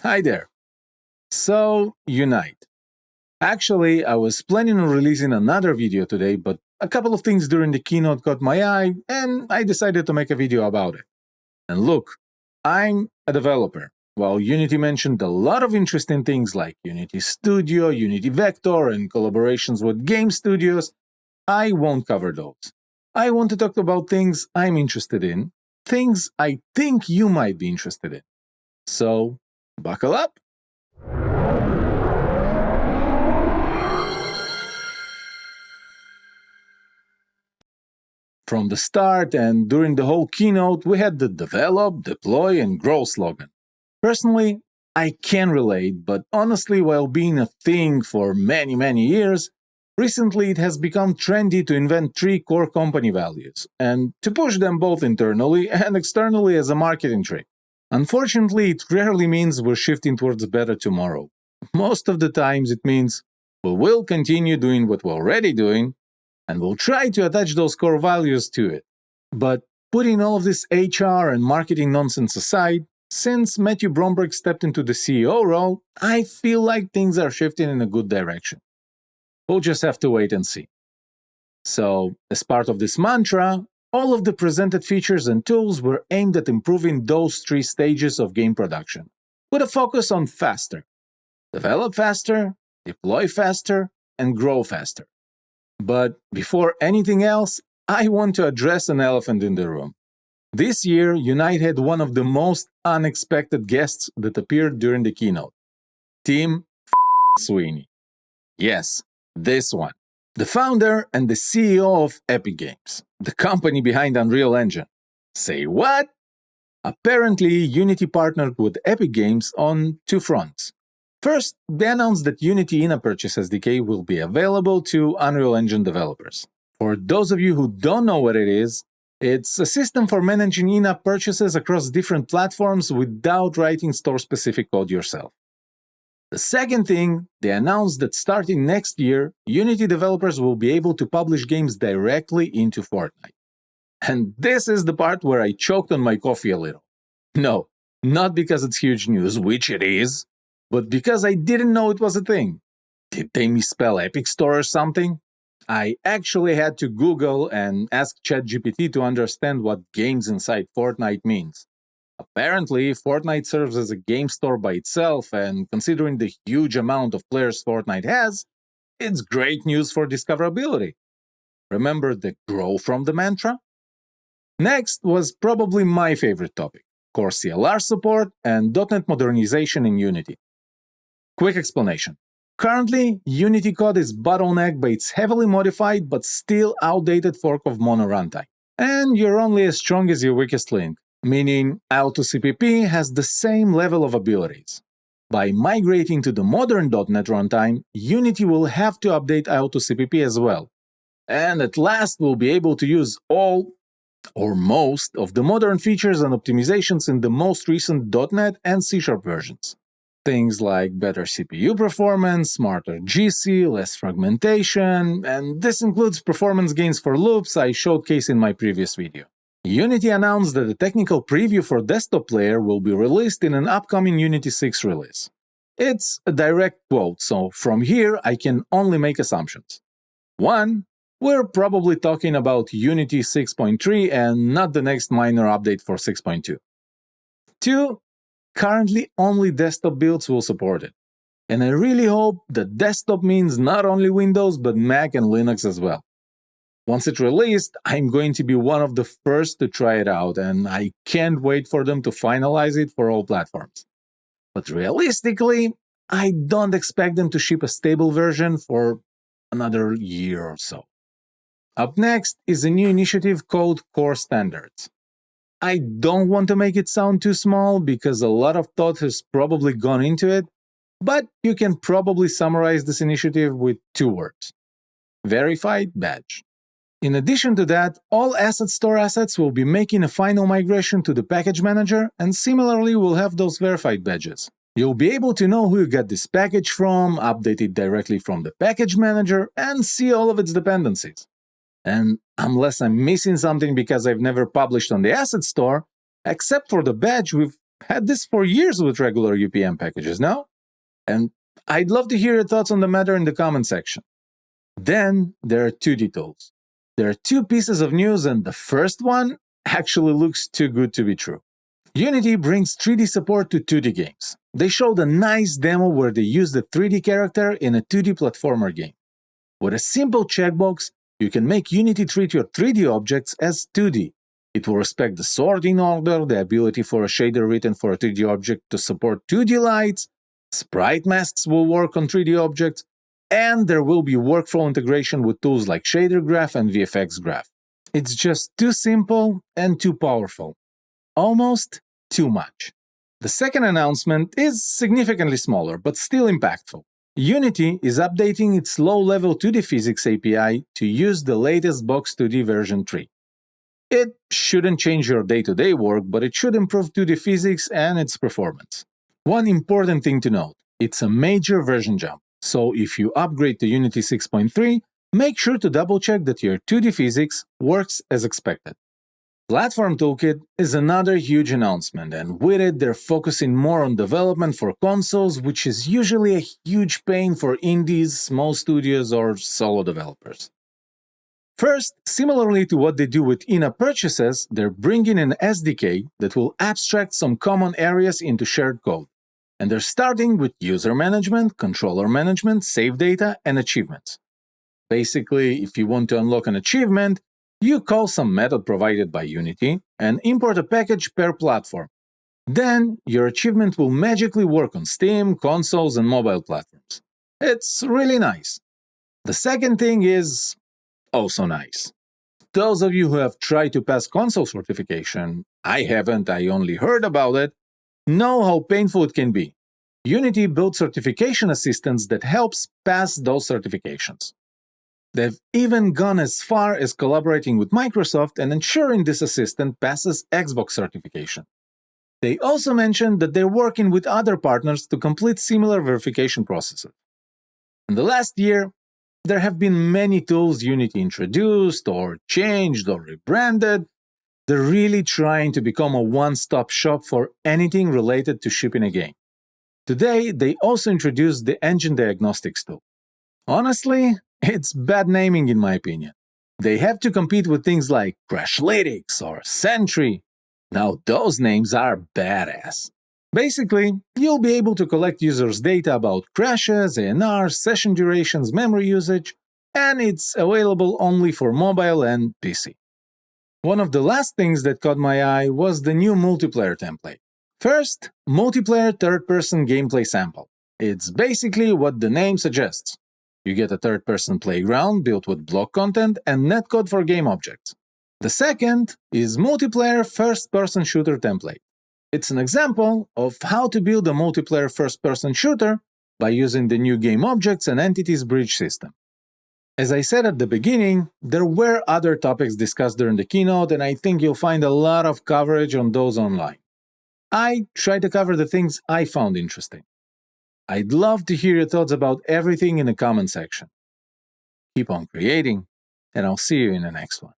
Hi there. So, Unite. Actually, I was planning on releasing another video today, but a couple of things during the keynote caught my eye, and I decided to make a video about it. And look, I'm a developer. While Unity mentioned a lot of interesting things like Unity Studio, Unity Vector, and collaborations with game studios, I won't cover those. I want to talk about things I'm interested in, things I think you might be interested in. So, buckle up. From the start and during the whole keynote, we had the develop, deploy, and grow slogan. Personally, I can relate, but honestly, while being a thing for many years, recently it has become trendy to invent 3 core company values, and to push them both internally and externally as a marketing trick. Unfortunately, it rarely means we're shifting towards a better tomorrow. Most of the times it means we will continue doing what we're already doing, and we'll try to attach those core values to it. But putting all of this HR and marketing nonsense aside, since Matthew Bromberg stepped into the CEO role, I feel like things are shifting in a good direction. We'll just have to wait and see. So, as part of this mantra, all of the presented features and tools were aimed at improving those 3 stages of game production, with a focus on faster. Develop faster, deploy faster, and grow faster. But before anything else, I want to address an elephant in the room. This year, Unite had one of the most unexpected guests that appeared during the keynote. Tim Sweeney. Yes, this one. The founder and the CEO of Epic Games, the company behind Unreal Engine. Say what? Apparently, Unity partnered with Epic Games on 2 fronts. First, they announced that Unity In-App Purchase SDK will be available to Unreal Engine developers. For those of you who don't know what it is, it's a system for managing in-app purchases across different platforms without writing store-specific code yourself. The second thing, they announced that starting next year, Unity developers will be able to publish games directly into Fortnite. And this is the part where I choked on my coffee a little. No, not because it's huge news, which it is, but because I didn't know it was a thing. Did they misspell Epic Store or something? I actually had to Google and ask ChatGPT to understand what games inside Fortnite means. Apparently, Fortnite serves as a game store by itself, and considering the huge amount of players Fortnite has, it's great news for discoverability. Remember the grow from the mantra? Next was probably my favorite topic, CoreCLR support and .NET modernization in Unity. Quick explanation. Currently, Unity code is bottlenecked by its heavily modified but still outdated fork of Mono runtime. And you're only as strong as your weakest link, meaning IL2CPP has the same level of abilities. By migrating to the modern .NET runtime, Unity will have to update IL2CPP as well. And at last we'll be able to use all, or most, of the modern features and optimizations in the most recent .NET and CSharp versions. Things like better CPU performance, smarter GC, less fragmentation, and this includes performance gains for loops I showcased in my previous video. Unity announced that a technical preview for desktop player will be released in an upcoming Unity 6 release. It's a direct quote, so from here I can only make assumptions. 1. We're probably talking about Unity 6.3 and not the next minor update for 6.2. 2. Currently, only desktop builds will support it. And I really hope that desktop means not only Windows, but Mac and Linux as well. Once it's released, I'm going to be one of the first to try it out, and I can't wait for them to finalize it for all platforms. But realistically, I don't expect them to ship a stable version for another year or so. Up next is a new initiative called Core Standards. I don't want to make it sound too small because a lot of thought has probably gone into it, but you can probably summarize this initiative with 2 words. Verified badge. In addition to that, all asset store assets will be making a final migration to the package manager, and similarly will have those verified badges. You'll be able to know who you got this package from, update it directly from the package manager, and see all of its dependencies. And unless I'm missing something because I've never published on the asset store, except for the badge, we've had this for years with regular UPM packages, no? And I'd love to hear your thoughts on the matter in the comment section. Then there are 2D tools. There are 2 pieces of news, and the first one actually looks too good to be true. Unity brings 3D support to 2D games. They showed a nice demo where they used a 3D character in a 2D platformer game. With a simple checkbox, you can make Unity treat your 3D objects as 2D. It will respect the sorting order, the ability for a shader written for a 3D object to support 2D lights, sprite masks will work on 3D objects, and there will be workflow integration with tools like Shader Graph and VFX Graph. It's just too simple and too powerful. Almost too much. The second announcement is significantly smaller, but still impactful. Unity is updating its low-level 2D physics API to use the latest Box 2D version 3. It shouldn't change your day-to-day work, but it should improve 2D physics and its performance. One important thing to note, it's a major version jump, so if you upgrade to Unity 6.3, make sure to double-check that your 2D physics works as expected. Platform Toolkit is another huge announcement, and with it they're focusing more on development for consoles, which is usually a huge pain for indies, small studios, or solo developers. First, similarly to what they do with in-app purchases, they're bringing an SDK that will abstract some common areas into shared code. And they're starting with user management, controller management, save data, and achievements. Basically, if you want to unlock an achievement, you call some method provided by Unity and import a package per platform. Then, your achievement will magically work on Steam, consoles, and mobile platforms. It's really nice. The second thing is also nice. Those of you who have tried to pass console certification, I haven't, I only heard about it, know how painful it can be. Unity built certification assistants that helps pass those certifications. They've even gone as far as collaborating with Microsoft and ensuring this assistant passes Xbox certification. They also mentioned that they're working with other partners to complete similar verification processes. In the last year, there have been many tools Unity introduced or changed or rebranded. They're really trying to become a one-stop shop for anything related to shipping a game. Today, they also introduced the Engine Diagnostics tool. Honestly, it's bad naming in my opinion. They have to compete with things like Crashlytics or Sentry. Now those names are badass. Basically, you'll be able to collect users' data about crashes, ANRs, session durations, memory usage, and it's available only for mobile and PC. One of the last things that caught my eye was the new multiplayer template. First, multiplayer third-person gameplay sample. It's basically what the name suggests. You get a third-person playground built with block content and netcode for game objects. The second is multiplayer first-person shooter template. It's an example of how to build a multiplayer first-person shooter by using the new game objects and entities bridge system. As I said at the beginning, there were other topics discussed during the keynote, and I think you'll find a lot of coverage on those online. I tried to cover the things I found interesting. I'd love to hear your thoughts about everything in the comment section. Keep on creating, and I'll see you in the next one.